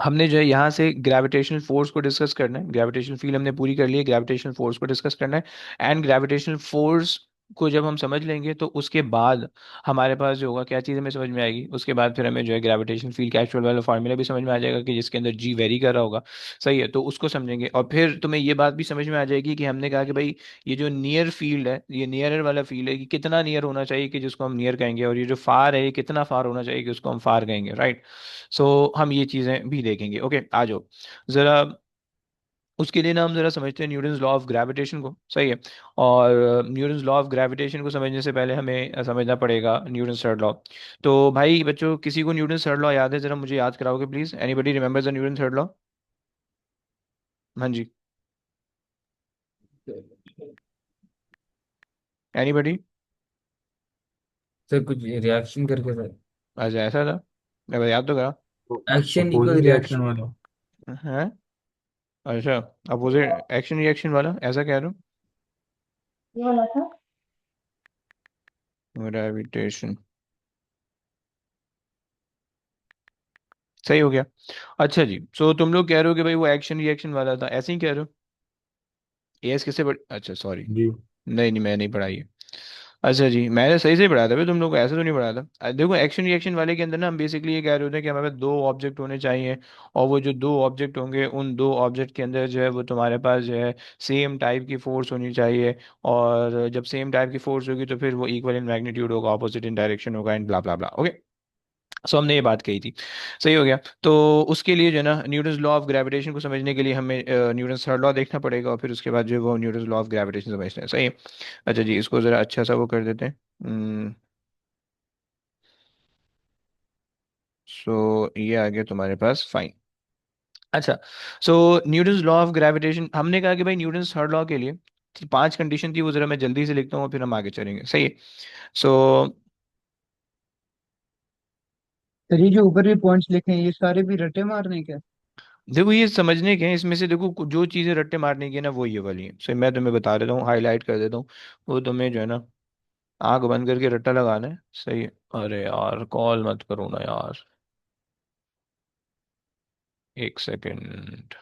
हमने जो है यहाँ से ग्रेविटेशनल फोर्स को डिस्कस करना है, ग्रेविटेशनल फील्ड हमने पूरी कर ली है, ग्रेविटेशनल फोर्स को डिस्कस करना है। एंड ग्रेविटेशनल फोर्स को जब हम समझ लेंगे तो उसके बाद हमारे पास जो होगा क्या चीज़ हमें समझ में आएगी, उसके बाद फिर हमें जो है ग्रेविटेशनल फील्ड का एक्चुअल वाला फार्मूला भी समझ में आ जाएगा कि जिसके अंदर जी वेरी कर रहा होगा। सही है, तो उसको समझेंगे और फिर तुम्हें ये बात भी समझ में आ जाएगी कि हमने कहा कि भाई ये जो नियर फील्ड है, ये नियरर वाला फील्ड है कि कितना नियर होना चाहिए कि जिसको हम नियर कहेंगे, और ये जो फार है ये कितना फार होना चाहिए कि उसको हम फार कहेंगे, राइट। सो हम ये चीज़ें भी देखेंगे। ओके, आ जाओ ज़रा। उसके लिए ना हम ज़रा समझते हैं न्यूटन्स लॉ ऑफ ग्रेविटेशन को। सही है। और न्यूटन्स लॉ ऑफ ग्रेविटेशन को समझने से पहले हमें समझना पड़ेगा न्यूटन्स थर्ड लॉ। तो भाई बच्चों, किसी को न्यूटन्स थर्ड लॉ याद है? ज़रा मुझे याद कराओगे please. Anybody remembers the Newton third law? हाँ जी। एनीबडी? सर कुछ रिएक्शन करके सर। अच्छा, ऐसा था? मैं याद तो करा। Action equal opposing reaction reaction. वाला। है? अच्छा, अपोजिट एक्शन रिएक्शन वाला, ऐसा कह रहे हो? ये वाला था। ग्रेविटेशन। सही हो गया। अच्छा जी, सो तुम लोग कह रहे हो कि भाई वो एक्शन रिएक्शन वाला था, ऐसे ही कह रहे हो? एएस किससे अच्छा सॉरी। जी। नहीं नहीं, मैं नहीं पढ़ाई है। अच्छा जी, मैंने सही से पढ़ाया था भाई, तुम लोग को ऐसे तो नहीं पढ़ाया था। देखो एक्शन रिएक्शन वाले के अंदर ना हम बेसिकली ये कह रहे होते हैं कि हमारे पास दो ऑब्जेक्ट होने चाहिए, और वो जो दो ऑब्जेक्ट होंगे उन दो ऑब्जेक्ट के अंदर जो है वो तुम्हारे पास जो है सेम टाइप की फोर्स होनी चाहिए। और जब सेम टाइप की फोर्स होगी तो फिर वो इक्वल इन मैग्नीट्यूड होगा, ऑपोजिट इन डायरेक्शन होगा, and blah blah blah. Okay, so हमने ये बात कही थी। सही हो गया। तो उसके लिए जो है ना न्यूटन्स लॉ ऑफ ग्रेविटेशन को समझने के लिए हमें न्यूटन्स थर्ड लॉ देखना पड़ेगा, और फिर उसके बाद जो है वो न्यूटन्स लॉ ऑफ ग्रेविटेशन समझते हैं। सही है। अच्छा जी, इसको ज़रा अच्छा सा वो कर देते हैं। सो ये आ गया तुम्हारे पास, फाइन। अच्छा, सो न्यूटन्स लॉ ऑफ ग्रेविटेशन हमने कहा कि भाई न्यूटन्स थर्ड लॉ के लिए पांच कंडीशन थी, वो ज़रा मैं जल्दी से लिखता हूँ और फिर हम आगे चलेंगे। सही है। सो सर ये जो ऊपर भी पॉइंट्स लिखे हैं ये सारे भी रटे मारने के? देखो ये समझने के हैं, इसमें से देखो जो चीज़ें रट्टे मारने की है ना वो ये वाली है। सही, मैं तुम्हें बता देता हूँ, हाईलाइट कर देता हूँ। वो तुम्हें जो है ना आंख बंद करके रट्टा लगाना है। सही है। अरे यार कॉल मत करो ना यार, एक सेकेंड।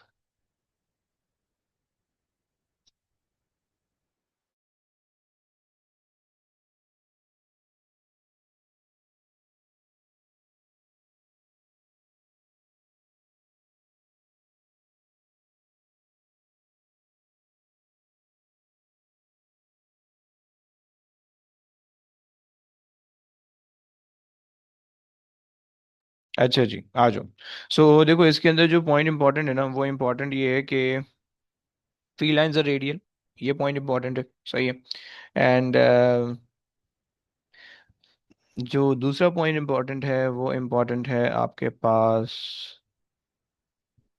अच्छा जी, आ जाओ। सो देखो इसके अंदर जो पॉइंट इंपॉर्टेंट है ना, वो इंपॉर्टेंट ये है कि थ्री लाइंस आर रेडियल। ये पॉइंट इंपॉर्टेंट है। सही है। एंड जो दूसरा पॉइंट इंपॉर्टेंट है वो इंपॉर्टेंट है आपके पास।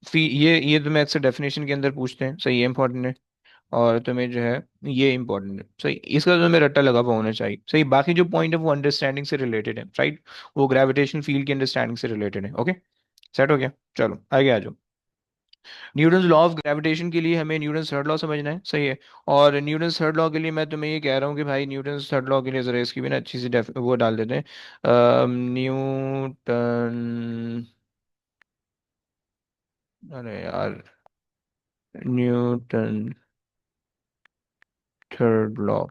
फी ये तुम्हें अक्सर डेफिनेशन के अंदर पूछते हैं। सही, ये इंपॉर्टेंट है। और तुम्हें जो है ये इंपॉर्टेंट है। सही, इसका तो तुम्हें रट्टा लगा हुआ होना चाहिए। सही, बाकी जो पॉइंट है वो अंडरस्टैंडिंग से रिलेटेड है, राइट। वो ग्रेविटेशन फील्ड की अंडरस्टैंडिंग से रिलेटेड है। ओके, सेट हो गया। चलो आगे आ जाओ। न्यूटन्स लॉ ऑफ ग्रेविटेशन के लिए हमें न्यूटन्स थर्ड लॉ समझना है। सही है। और न्यूटन्स थर्ड लॉ के लिए मैं तुम्हें ये कह रहा हूँ कि भाई न्यूटन्स थर्ड लॉ के लिए जरा इसकी भी ना अच्छी सी वो डाल देते हैं। न्यूटन, अरे यार, न्यूटन थर्ड लॉ।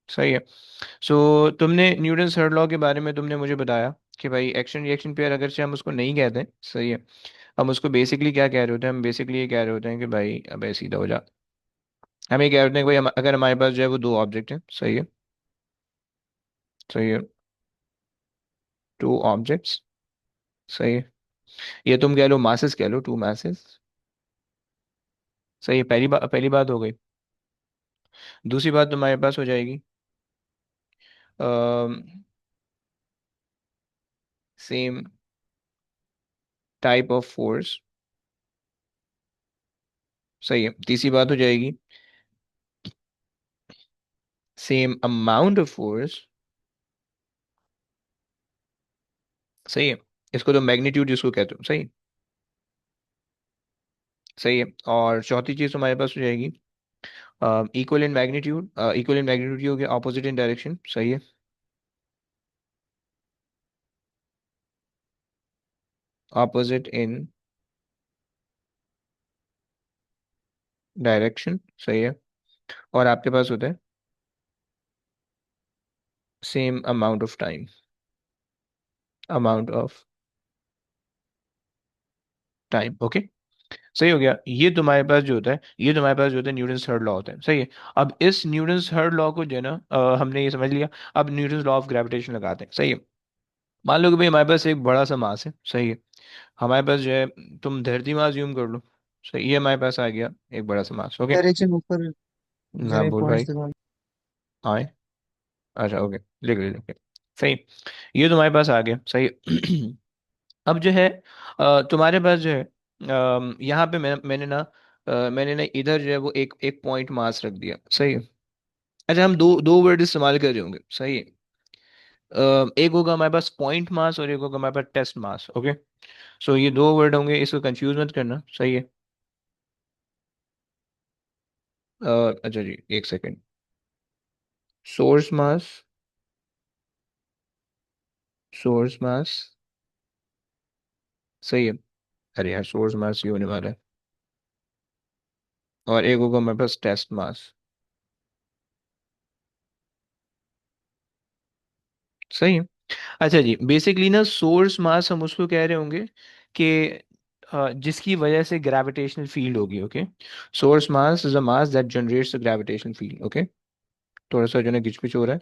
सही है। सो तुमने न्यूटन थर्ड लॉ के बारे में तुमने मुझे बताया कि भाई एक्शन रिएक्शन पेयर अगर से हम उसको नहीं कहते हैं। सही है। हम उसको बेसिकली क्या कह रहे होते हैं? हम बेसिकली ये कह रहे होते हैं कि भाई अबे सीधा हो जा। हम ये कह रहे होते हैं कि भाई अगर हमारे पास जो है वो दो ऑब्जेक्ट हैं। सही है। सही है, टू ऑब्जेक्ट्स। सही है। ये तुम कह लो मासेस, कह लो टू मासेस। सही है, पहली बात हो गई। दूसरी बात तुम्हारे पास हो जाएगी सेम टाइप ऑफ फोर्स। सही है। तीसरी बात हो जाएगी सेम अमाउंट ऑफ फोर्स। सही है। इसको तो मैग्नीट्यूड जिसको कहते हो। सही। सही है। और चौथी चीज तुम्हारे पास हो जाएगी equal in magnitude. Equal in magnitude हो गया ऑपोजिट इन डायरेक्शन। सही है। ऑपोजिट इन डायरेक्शन, सही है। और आपके पास होता है same amount of time, amount of time, okay. सही हो गया। ये तुम्हारे पास जो होता है, ये तुम्हारे पास जो होता है न्यूटन्स थर्ड लॉ होता है, सही है। अब इस न्यूटन्स थर्ड लॉ को जो है ना हमने ये समझ लिया। अब न्यूटन्स लॉ ऑफ ग्रेविटेशन लगाते हैं, सही है। मान लो कि भाई हमारे पास एक बड़ा सा मास है, सही है। हमारे पास जो है, तुम धरती मास यूम कर लो, सही, ये हमारे पास आ गया एक बड़ा सा मास, ओके। डायरेक्शन ऊपर हाँ जरा बोल भाई। पॉइंट्स दिखाओ। हाँ है? अच्छा ओके, लिख ले लिख ले। सही, ये तुम्हारे पास आ गया, सही है। अब जो है तुम्हारे पास जो है यहाँ पे मैंने ना इधर जो है वो एक एक पॉइंट मास रख दिया, सही है। अच्छा, हम दो दो वर्ड इस्तेमाल कर रहे होंगे, सही है। एक होगा हमारे पास पॉइंट मास और एक होगा हमारे पास टेस्ट मास, ओके। सो ये दो वर्ड होंगे, इसको कंफ्यूज मत करना, सही है। अच्छा जी, एक सेकेंड। सोर्स मास, सोर्स मास, सही है। अरे यार, सोर्स मास ये होने वाला है। और एक होगा हमारे पास टेस्ट मास, सही है। अच्छा जी, बेसिकली ना सोर्स मास हम उसको कह रहे होंगे कि जिसकी वजह से ग्रेविटेशनल फील्ड होगी, okay. Source mass is a mass that generates the gravitational field, okay. थोड़ा सा जो है घिच पिच हो रहा है,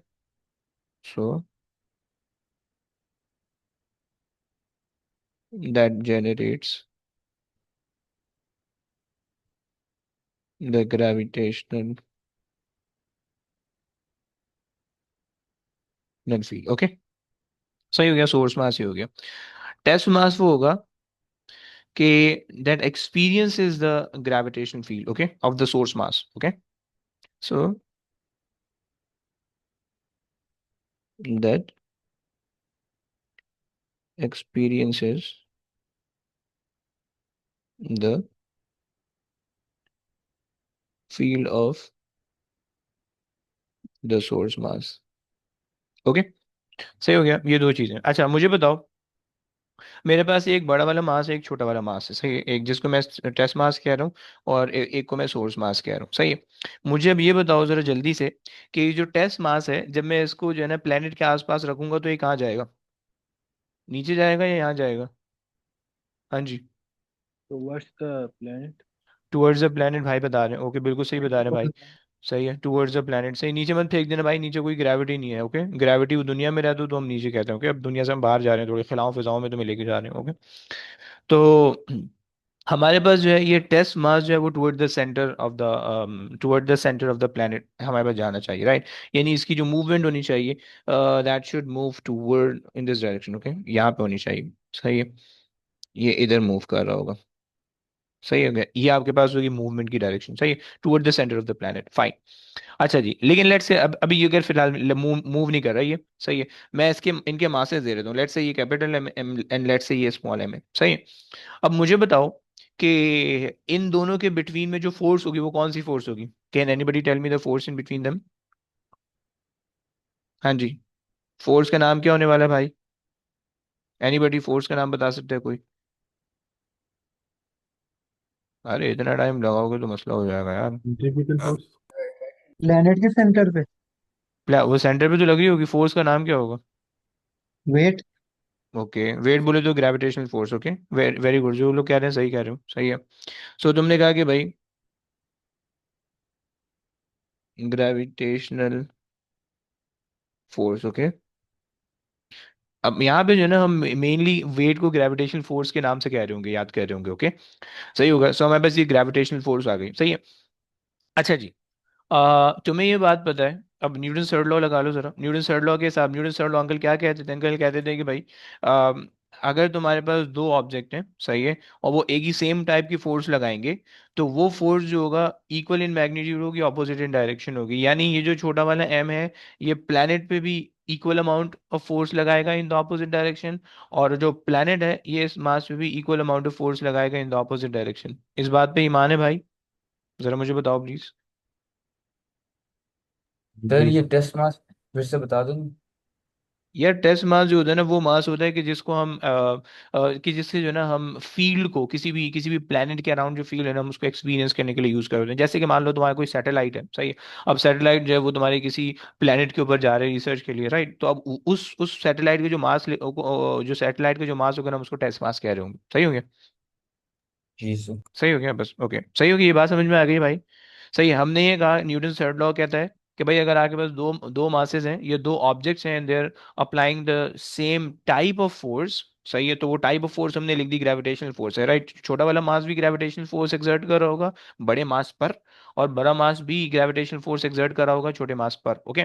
so that generates the gravitational field, okay. सही हो गया, सोर्स मास ही हो गया। टेस्ट मास वो होगा कि that experiences the gravitational field, okay, of the source mass, okay. So that experiences the field of the source mass, okay। सही हो गया, ये दो चीजें। अच्छा मुझे बताओ, मेरे पास एक बड़ा वाला मास है, एक छोटा वाला मास है, सही है। एक जिसको मैं टेस्ट मास कह रहा हूँ और एक को मैं सोर्स मास कह रहा हूँ, सही है। मुझे अब ये बताओ जरा जल्दी से कि ये जो टेस्ट मास है, जब मैं इसको जो है ना प्लेनेट के आसपास रखूंगा तो ये कहाँ जाएगा? नीचे जाएगा या यहाँ जाएगा? हाँ जी। towards the planet. Towards the planet भाई बता रहे हैं, ओके, बिल्कुल सही बता रहे हैं भाई। सही है, टुवर्ड्स द प्लेनेट, सही। नीचे मत फेंक देना भाई, नीचे कोई ग्रेविटी नहीं है, ओके। ग्रेविटी वो दुनिया में रहती तो हम नीचे कहते हैं, ओके। अब दुनिया से हम बाहर जा रहे हैं, थोड़ी खिलाओं फिजाओं में तुम्हें लेके जा रहे हैं, ओके। तो हमारे पास जो है ये टेस्ट मास जो है वो toward the centre of the planet हमारे पास जाना चाहिए, राइट। यानी इसकी जो मूवमेंट होनी चाहिए, that should move toward in this direction, okay, यहाँ पे होनी चाहिए, सही है। ये इधर मूव कर रहा होगा, सही हो गया। ये आपके पास होगी मूवमेंट की डायरेक्शन, सही है, toward the centre of the planet, fine. अच्छा जी, लेकिन लेट्स से अब अभी ये अगर फिलहाल मूव मूव नहीं कर रहा, ये सही है। मैं इसके इनके मासेस दे देता हूँ, लेट्स से ये capital M and let's say ये स्मॉल एम है, सही है। अब मुझे बताओ कि इन दोनों के बिटवीन में जो फोर्स होगी वो कौन सी फोर्स होगी? Can anybody tell me the force in between them? हाँ जी, फोर्स का नाम क्या होने वाला है भाई? एनीबडी फोर्स का नाम बता सकते हैं कोई? अरे इतना टाइम लगाओगे तो मसला हो जाएगा यार। Centripetal force. प्लेनेट के सेंटर पे वो सेंटर पे तो लग रही होगी, फोर्स का नाम क्या होगा? वेट। ओके, वेट बोले तो gravitational force, okay. Very good, जो लोग कह रहे हैं सही कह रहे हो, सही है। सो तुमने कहा कि भाई ग्रेविटेशनल फोर्स, ओके। अब यहाँ पे जो है ना हम मेनली वेट को ग्रेविटेशनल फोर्स के नाम से कह रहे होंगे, याद कर रहे होंगे, ओके। सही होगा। सो हमारे पास ये ग्रेविटेशनल फोर्स आ गई, सही है। अच्छा जी, तुम्हें ये बात पता है, अब न्यूटन थर्ड लॉ लगा लो जरा। न्यूटन थर्ड लॉ के हिसाब, न्यूटन थर्ड लॉ अंकल क्या कहते थे? अंकल कहते थे कि भाई अ, अगर तुम्हारे पास दो ऑब्जेक्ट हैं, सही है, और वो एक ही सेम टाइप की फोर्स लगाएंगे, तो वो फोर्स जो होगा इक्वल इन मैग्नीट्यूड होगी, ऑपोजिट इन डायरेक्शन होगी। यानी ये जो छोटा वाला एम है, ये प्लैनेट पे भी इक्वल अमाउंट ऑफ फोर्स लगाएगा इन द ऑपोजिट डायरेक्शन, और जो प्लैनेट है ये इस मास पे भी इक्वल अमाउंट ऑफ फोर्स लगाएगा इन द ऑपोजिट डायरेक्शन। इस बात पे ईमान है भाई? जरा मुझे बताओ प्लीज। इधर ये टेस्ट मास फिर से बता दूं। यार टेस्ट मास जो होता है ना वो मास होता है कि जिसको हम कि जिससे जो है ना हम फील्ड को किसी भी प्लेनेट के अराउंड जो फील्ड है ना हम उसको एक्सपीरियंस करने के लिए यूज करते हैं। जैसे कि मान लो तुम्हारा कोई सैटेलाइट है, सही है। अब सैटेलाइट जो है वो तुम्हारे किसी प्लेनेट के ऊपर जा रहे हैं रिसर्च के लिए, राइट। तो अब उस सैटेलाइट के जो मास जो सैटेलाइट का जो मास होगा ना हम उसको टेस्ट मास कह रहे होंगे, सही हो गया। जी सर। सही हो गया, बस ओके, सही हो गया, ये बात समझ में आ गई भाई। सही है, हमने ये कहा न्यूटन थर्ड लॉ कहता है कि भाई अगर आपके पास दो दो मासेस हैं, ये दो ऑब्जेक्ट्स हैं, they are applying the same type of force, सही है। तो वो टाइप ऑफ फोर्स हमने लिख दी ग्रेविटेशनल फोर्स है, राइट। छोटा वाला मास भी ग्रेविटेशनल फोर्स एक्सर्ट कर रहा होगा बड़े मास पर, और बड़ा मास भी ग्रेविटेशनल फोर्स एक्सर्ट कर रहा होगा छोटे मास पर, ओके।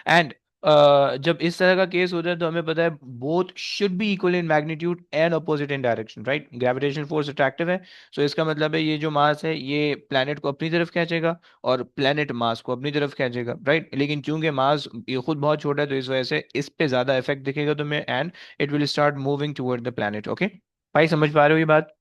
एंड जब इस तरह का केस होता है तो हमें पता है both should be equal in magnitude and opposite in direction, right. Gravitational force attractive है, सो इसका मतलब है ये जो मास है ये प्लैनेट को अपनी तरफ खींचेगा और प्लैनेट मास को अपनी तरफ खींचेगा, राइट। लेकिन चूंकि मास ये खुद बहुत छोटा है तो इस वजह से इस पे ज्यादा इफेक्ट दिखेगा तुम्हें, and it will start moving toward the planet, okay. भाई समझ पा रहे हो ये बात?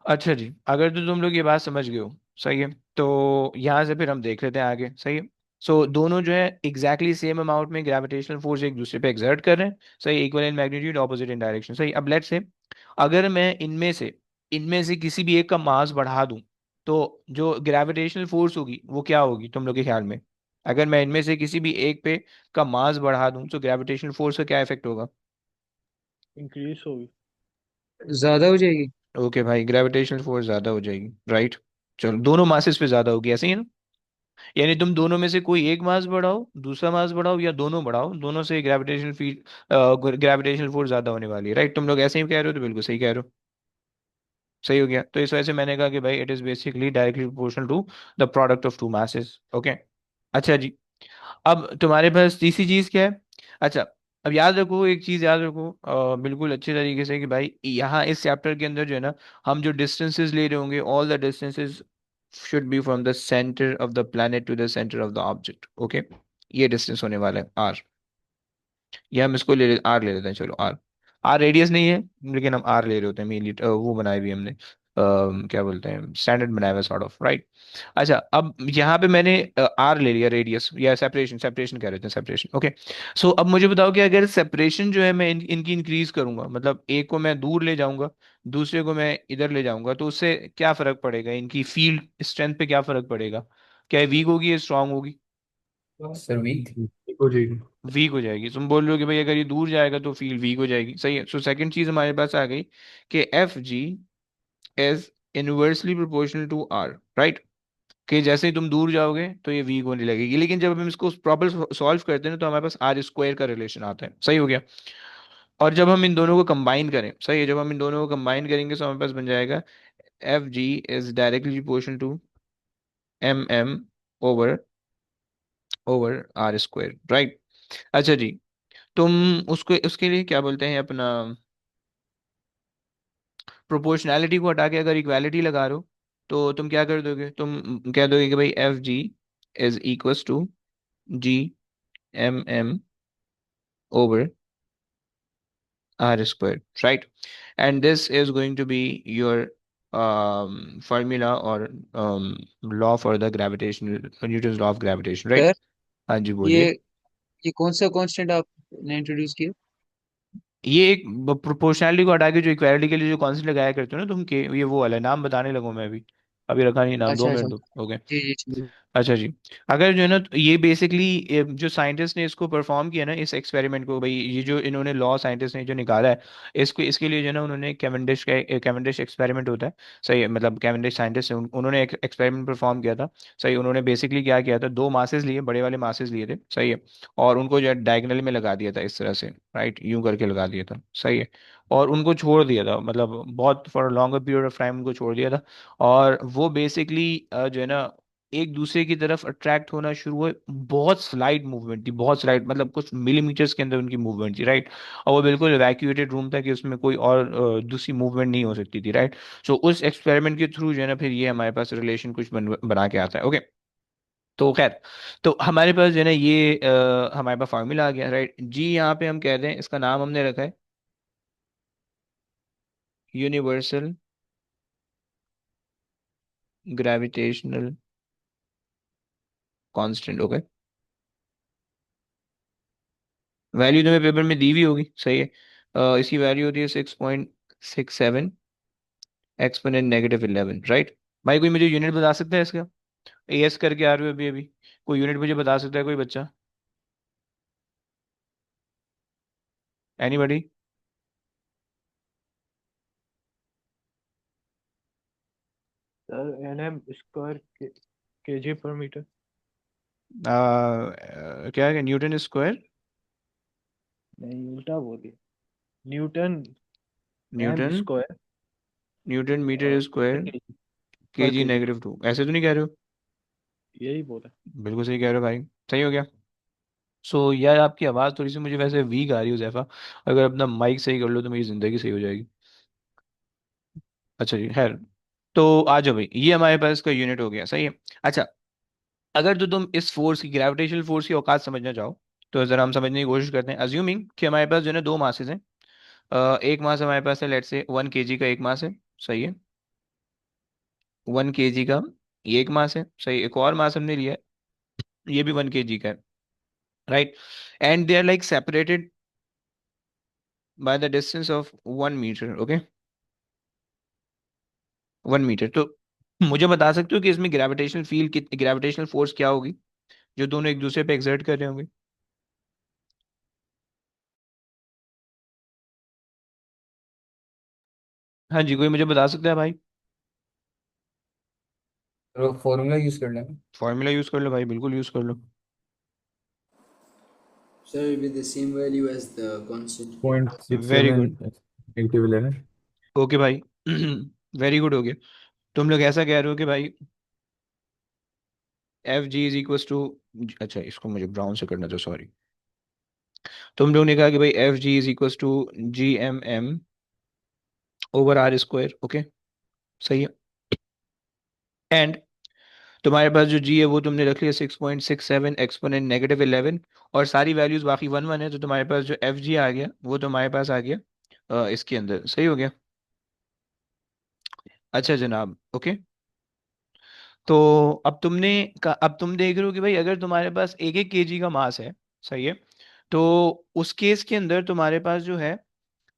अच्छा जी, अगर तो तुम लोग ये बात समझ गए हो, सही है, तो यहाँ से फिर हम देख लेते हैं आगे, सही है। सो दोनों जो है एग्जैक्टली सेम अमाउंट में ग्रेविटेशनल फोर्स एक दूसरे पे एक्सर्ट कर रहे हैं, सही, equal in magnitude opposite in direction, सही। अब लेट्स से अगर मैं इनमें से किसी भी एक का मास बढ़ा दूं तो जो ग्रेविटेशनल फोर्स होगी वो क्या होगी तुम लोग के ख्याल में? अगर मैं इनमें से किसी भी एक पे का मास बढ़ा दूं तो ग्रेविटेशनल फोर्स का क्या इफेक्ट होगा? इंक्रीज होगी। ज्यादा हो जाएगी। ओके भाई, ग्रेविटेशनल फोर्स ज्यादा हो जाएगी, राइट। चलो दोनों मासेस पे ज्यादा होगी, ऐसे ही है ना। यानी तुम दोनों में से कोई एक मास बढ़ाओ, दूसरा मास बढ़ाओ, या दोनों बढ़ाओ, दोनों से ग्रेविटेशनल फील्ड ग्रेविटेशनल फोर्स ज्यादा होने वाली है, राइट। तुम लोग ऐसे ही कह रहे हो तो बिल्कुल सही कह रहे हो, सही हो गया। तो इस वजह से मैंने कहा कि भाई it is basically directly proportional to the product of two masses, okay. अच्छा जी, अब तुम्हारे पास तीसरी चीज क्या है? अच्छा, अब याद रखो, एक चीज याद रखो बिल्कुल अच्छे तरीके से कि भाई यहाँ इस चैप्टर के अंदर जो है ना हम जो डिस्टेंसेस ले रहे होंगे, all the distances should be from the centre of the planet to the centre of the object, okay. ये डिस्टेंस होने वाला है आर। ये हम इसको आर ले लेते हैं, चलो आर। आर रेडियस नहीं है, लेकिन हम आर ले रहे होते हैं मेनली, वो बनाए भी हमने क्या बोलते हैं, स्टैंडर्ड बनाया हुआ सॉर्ट ऑफ, राइट। अच्छा, अब यहाँ पे मैंने आर ले लिया रेडियस, या सेपरेशन, सेपरेशन कह रहे थे, सेपरेशन, ओके। सो अब मुझे बताओ कि अगर सेपरेशन जो है मैं इनकी इंक्रीज करूंगा, मतलब एक को मैं दूर ले जाऊंगा, दूसरे को मैं इधर ले जाऊंगा, तो उससे क्या फर्क पड़ेगा, इनकी फील्ड स्ट्रेंथ पे क्या फर्क पड़ेगा? क्या वीक होगी या स्ट्रांग होगी? Sir weak. हो जाएगी। वीक हो जाएगी। तुम बोल रहे हो कि भाई अगर ये दूर जाएगा तो फील्ड वीक हो जाएगी, सही है। सो सेकंड चीज हमारे पास आ गई कि F G is inversely proportional to R, right. कि जैसे ही तुम दूर जाओगे तो ये वीक होने लगेगी, लेकिन जब हम इसको प्रॉपर सॉल्व करते हैं तो हमारे पास आर स्क्वायर का रिलेशन आता है, सही हो गया। और जब हम इन दोनों को कंबाइन करें, सही है, जब हम इन दोनों को कंबाइन करेंगे तो हमारे पास बन जाएगा F G is directly proportional to M M over over R square, right. अच्छा जी, तुम उसको उसके लिए क्या बोलते हैं अपना, प्रोपोर्शनैलिटी को हटा के अगर इक्वालिटी लगा रहे हो तो तुम क्या कर दोगे, तुम कह दोगे कि भाई F G is equals to G M M over R square, right. And this is going to be your formula और law for the gravitation, Newton's law of gravitation, right. Sir, हाँ जी ये बोलिए। ये कौन सा कांस्टेंट आपने introduce किया? ये एक प्रोपोर्शनैलिटी को हटा के जो इक्वालिटी के लिए जो कॉन्सेप्ट लगाया करते हो ना तुम, के ये वो वाला है, नाम बताने लगो मैं अभी, अभी रखा नहीं नाम, दो अच्छा मिनट अच्छा। दो, ओके। जी जी जी। अच्छा जी, अगर जो है ना तो ये बेसिकली जो साइंटिस्ट ने इसको परफॉर्म किया ना इस एक्सपेरिमेंट को, भाई ये जो इन्होंने लॉ साइंटिस्ट ने जो निकाला है इसको, इसके लिए जो है ना उन्होंने कैवेंडिश एक्सपेरिमेंट होता है, सही है, मतलब कैवेंडिश साइंटिस्ट उन्होंने एक एक्सपेरिमेंट परफॉर्म किया था, सही। उन्होंने बेसिकली क्या किया था, दो मासेस लिए, बड़े वाले मासेस लिए थे, सही है। और उनको जो है डायगनल में लगा दिया था इस तरह से, राइट, यूं करके लगा दिया था, सही है। और उनको छोड़ दिया था, मतलब बहुत for longer period of time उनको छोड़ दिया था। और वो बेसिकली जो है ना एक दूसरे की तरफ अट्रैक्ट होना शुरू हुए, बहुत स्लाइड मूवमेंट थी, बहुत स्लाइड, मतलब कुछ मिलीमीटर्स के अंदर उनकी मूवमेंट थी, राइट। और वो बिल्कुल इवैक्यूएटेड रूम था कि उसमें कोई और दूसरी मूवमेंट नहीं हो सकती थी, राइट। सो उस एक्सपेरिमेंट के थ्रू जो है ना फिर ये हमारे पास रिलेशन कुछ बना के आता है, ओके। तो खैर, तो हमारे पास जो है ना ये हमारे पास फार्मूला आ गया, राइट जी। यहाँ पे हम कह रहे हैं इसका नाम हमने रखा है universal gravitational constant, okay. Value तुम्हें पेपर में दी हुई होगी, सही है। इसकी वैल्यू होती है 6.67 एक्सपोनेंट -11, राइट। भाई कोई मुझे यूनिट बता सकता है इसका? एएस करके आ रहे हो अभी अभी, कोई यूनिट मुझे बता सकता है कोई बच्चा? Anybody? Sir NM square KG per metre. क्या है, न्यूटन स्क्वायर? नहीं, उल्टा बोलिए। Newton M newton, square newton metre square KG per KG KG, -2, ऐसे तो नहीं कह रहे हो? यही बोला। बिल्कुल सही कह रहे हो भाई, सही हो गया। सो यार आपकी आवाज़ थोड़ी सी मुझे वैसे वीक आ रही है जैफा, अगर अपना माइक सही कर लो तो मेरी ज़िंदगी सही हो जाएगी। अच्छा जी, खैर। तो आ जाओ भाई, ये हमारे पास का यूनिट हो गया, सही है। अच्छा, अगर तो तुम इस फोर्स की, ग्रेविटेशनल फोर्स की औकात समझना चाहो, तो जरा हम समझने की कोशिश करते हैं। अज्यूमिंग कि हमारे पास जो है ना दो मासेस हैं। एक मास हमारे पास है, लेट्स से 1 kg का एक मास है, सही है। 1 kg का ये एक मास है, सही। एक और मास हमने लिया है, ये भी 1 kg का है, right. And they are like separated by the distance of 1 metre, okay. 1 metre. तो मुझे बता सकते हो कि इसमें ग्रेविटेशनल फील्ड, ग्रेविटेशनल फोर्स क्या होगी जो दोनों एक दूसरे पे एक्सर्ट कर रहे होंगे? हाँ जी, कोई मुझे बता सकता है भाई? तो फॉर्मूला यूज कर लेना। फॉर्मूला यूज कर लो भाई, बिल्कुल यूज कर लो। Sir, with the same value as the constant. Point six very seven good. -11। Okay भाई, वेरी गुड हो गया। तुम लोग ऐसा कह रहे हो कि भाई F G is equal to, अच्छा इसको मुझे ब्राउन से करना था, सॉरी। तुम लोग ने कहा कि भाई F G is equal to GMM over R square, okay, सही है। एंड तुम्हारे पास जो जी है वो तुमने रख लिया 6.67 एक्सपोनेंट -11, और सारी वैल्यूज बाकी 1 1 है, तो तुम्हारे पास जो एफ जी आ गया वो तुम्हारे पास आ गया इसके अंदर, सही हो गया। अच्छा जनाब, ओके। तो अब तुम देख रहे हो कि भाई अगर तुम्हारे पास 1 1 kg का मास है, सही है, तो उस केस के अंदर तुम्हारे पास जो है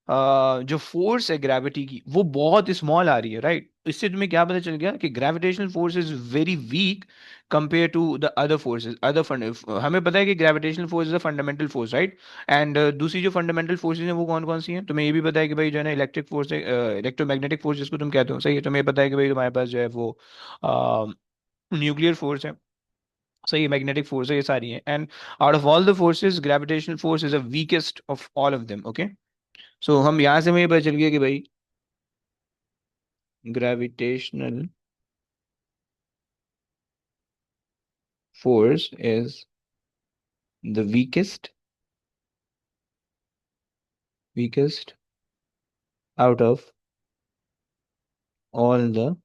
जो फोर्स है ग्रेविटी की वो बहुत स्मॉल आ रही है, राइट। इससे तुम्हें क्या पता चल गया कि gravitational force is very weak compare to the other forces, other fund. हमें पता है कि gravitational force is a fundamental force, right. And दूसरी जो फंडामेंटल फोर्सेज हैं वो कौन कौन सी हैं? तुम्हें ये भी पता है कि भाई जो है ना इलेक्ट्रिक फोर्स, इलेक्ट्रोमैग्नेटिक फोर्स जिसको तुम कहते हो, सही है। तुम्हें पता है कि भाई तुम्हारे पास जो है वो न्यूक्लियर फोर्स है, सही है, मैग्नेटिक फोर्स है, ये सारी है। And out of all the forces gravitational force is the weakest of all of them, okay. So हम यहाँ से हमें ये पता चल गया कि भाई gravitational force is the weakest out of all the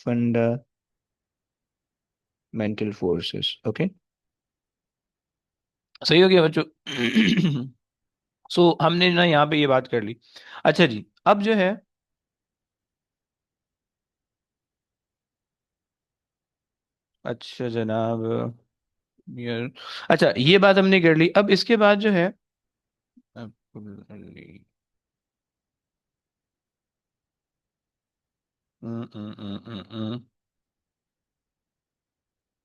fundamental forces, okay. सही हो गया बच्चों? सो हमने ना यहाँ पे ये बात कर ली। अच्छा जी, अब जो है, अच्छा जनाब, यार, अच्छा ये बात हमने कर ली। अब इसके बाद जो है,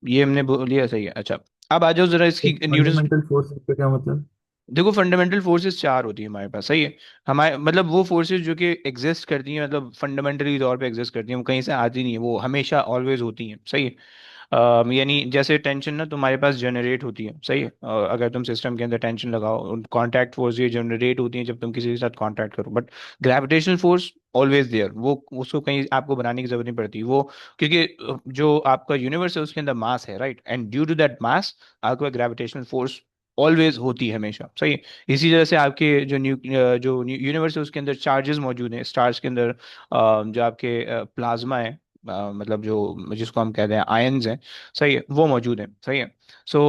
ये हमने बोल लिया, सही है। अच्छा, अब आ जाओ जरा इसकी न्यूटन। फंडामेंटल फोर्स का क्या मतलब? देखो फंडामेंटल फोर्सेस चार होती है हमारे पास, सही है। हमारे मतलब वो फोर्सेस जो कि एग्जिस्ट करती हैं, मतलब फंडामेंटली तौर पे एग्जिस्ट करती हैं, वो कहीं से आती नहीं है, वो हमेशा ऑलवेज होती हैं, सही है। यानी जैसे टेंशन ना तुम्हारे पास जनरेट होती है, सही है। अगर तुम सिस्टम के अंदर टेंशन लगाओ, कांटेक्ट फोर्स ये जनरेट होती है जब तुम किसी के साथ कांटेक्ट करो, but gravitational force always there, वो उसको कहीं आपको बनाने की जरूरत नहीं पड़ती वो, क्योंकि जो आपका यूनिवर्स है उसके अंदर मास है, right. And due to that mass आपका ग्रेविटेशनल फोर्स ऑलवेज होती है, हमेशा, सही है। इसी तरह से आपके जो यूनिवर्स है उसके अंदर चार्जेस मौजूद हैं, स्टार्स के अंदर जो आपके प्लाज्मा है, मतलब जो जिसको हम कहते हैं आयंस हैं, सही है, वो मौजूद हैं, सही है। सो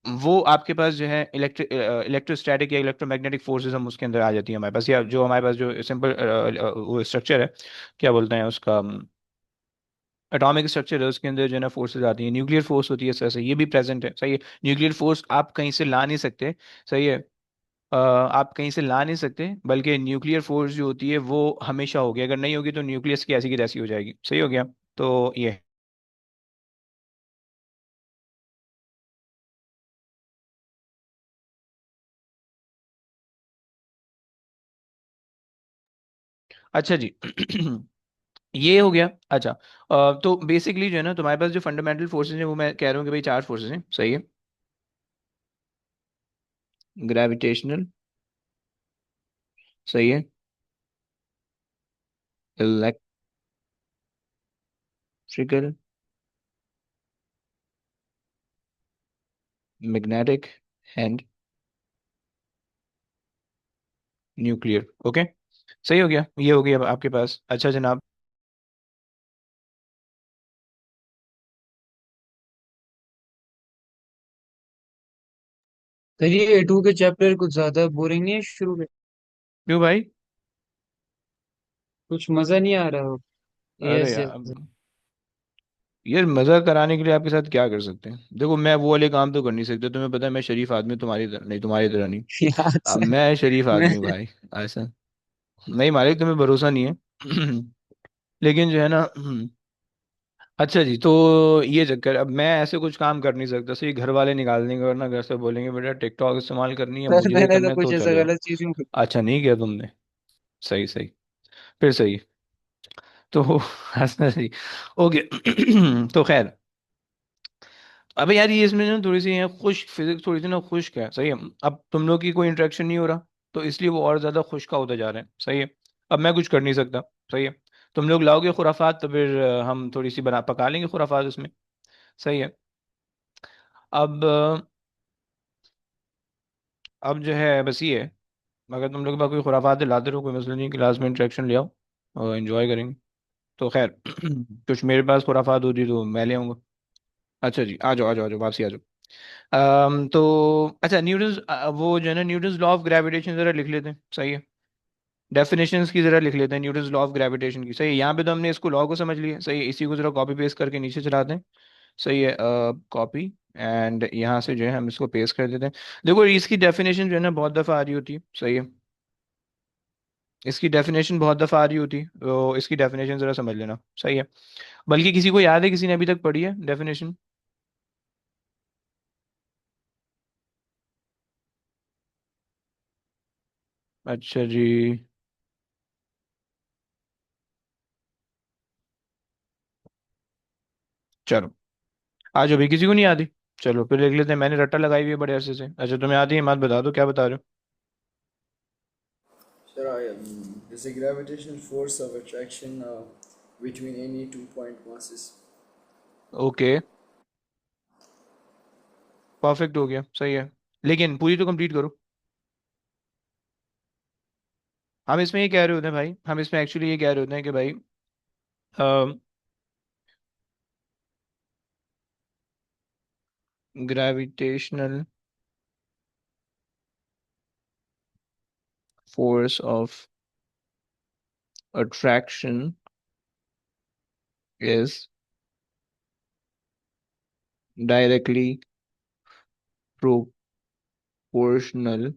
वो आपके पास जो है इलेक्ट्रोस्टैटिक या इलेक्ट्रोमैग्नेटिक फोर्सेस हम उसके अंदर आ जाती है हमारे पास, या जो हमारे पास जो सिंपल वो स्ट्रक्चर है, क्या बोलते हैं उसका, एटॉमिक स्ट्रक्चर है उसके अंदर जो है ना फोर्सेज आती हैं, न्यूक्लियर फोर्स होती है इस तरह से, ये भी प्रेजेंट है, सही है। न्यूक्लियर फोर्स आप कहीं से ला नहीं सकते, सही है। आप कहीं से ला नहीं सकते, बल्कि न्यूक्लियर फोर्स जो होती है वो हमेशा होगी, अगर नहीं होगी तो न्यूक्लियस की ऐसी तैसी हो जाएगी, सही हो गया। तो ये है। अच्छा जी। ये हो गया। अच्छा, तो बेसिकली जो है ना तुम्हारे पास जो फंडामेंटल फोर्सेज हैं वो मैं कह रहा हूँ कि भाई चार फोर्सेज हैं, सही है। ग्रेविटेशनल, सही है। Electrical, magnetic and nuclear. Okay, सही हो गया, ये हो गया अब आपके पास। अच्छा जनाब। तो ये A2 के चैप्टर कुछ ज्यादा बोरिंग नहीं है शुरू में? क्यों भाई? कुछ मजा नहीं आ रहा? अरे यस यार, यस। यार मजा कराने के लिए आपके साथ क्या कर सकते हैं? देखो मैं वो वाले काम तो कर नहीं सकते, तुम्हें पता है मैं शरीफ आदमी हूँ, तुम्हारी तरह नहीं, तुम्हारी तरह नहीं। यार अब सर, मैं शरीफ मैं आदमी हूँ भाई, ऐसा नहीं मालिक, तुम्हें भरोसा नहीं है। लेकिन जो है ना, अच्छा जी, तो ये चक्कर, अब मैं ऐसे कुछ काम कर नहीं सकता, सही। घर वाले निकाल देंगे वरना घर से बोलेंगे बेटा टिकटॉक इस्तेमाल करनी है, सर मुझे ये मैंने करना तो है कुछ तो ऐसा चले जाओ। गलत चीज नहीं। अच्छा नहीं किया तुमने, सही सही, फिर सही। तो हंसना सही। ओके। तो खैर, अबे यार ये इसमें ना थोड़ी सी है खुश, फिजिक्स थोड़ी सी ना खुश्क है, सही है। अब तुम लोग की कोई इंटरेक्शन नहीं हो रहा, तो इसलिए वो और ज्यादा खुश्का होते जा रहे हैं, सही है। अब मैं कुछ कर नहीं सकता, सही है। तुम लोग लाओगे खुराफात तो फिर हम थोड़ी सी बना पका लेंगे खुराफात उसमें, सही है। अब अब जो है बस ये है, अगर तुम लोग के पास कोई खुराफात है लाते रहो, कोई मसला नहीं, क्लास में इंटरेक्शन ले आओ और एंजॉय करेंगे। तो खैर, कुछ मेरे पास खुराफात होती तो मैं ले आऊँगा। अच्छा जी, आ जाओ आ जाओ आ जाओ, वापसी आ जाओ। तो अच्छा, न्यूटन्स वो जो है ना न्यूटन्स लॉ ऑफ ग्रेविटेशन जरा लिख लेते हैं, सही है। डेफिनेशंस की जरा लिख लेते हैं न्यूटन्स लॉ ऑफ ग्रेविटेशन की, सही है। यहाँ पे तो हमने इसको लॉ को समझ लिया, सही है। इसी को जरा कॉपी पेस्ट करके नीचे चलाते हैं, सही है। कॉपी, एंड यहाँ से जो है हम इसको पेस्ट कर देते हैं। देखो इसकी डेफिनेशन जो है ना बहुत दफ़ा आ रही होती है, सही है। इसकी डेफिनेशन बहुत दफ़ा आ रही होती है, तो इसकी डेफिनेशन ज़रा समझ लेना, सही है। बल्कि किसी को याद है, किसी ने अभी तक पढ़ी है डेफिनेशन? अच्छा जी, चलो आ जाओ भाई, किसी को नहीं आती? चलो फिर लिख लेते हैं, मैंने रट्टा लगाई हुई है बड़े अरसे से। अच्छा तुम्हें आती है, मत बता दो क्या बता रहे Sir, there's a gravitational force of attraction between any 2 point masses. हो? ओके, परफेक्ट हो गया, सही है। लेकिन पूरी तो कंप्लीट करो। हम इसमें ये कह रहे होते हैं भाई, हम इसमें एक्चुअली ये कह रहे होते हैं कि भाई gravitational force of attraction is directly proportional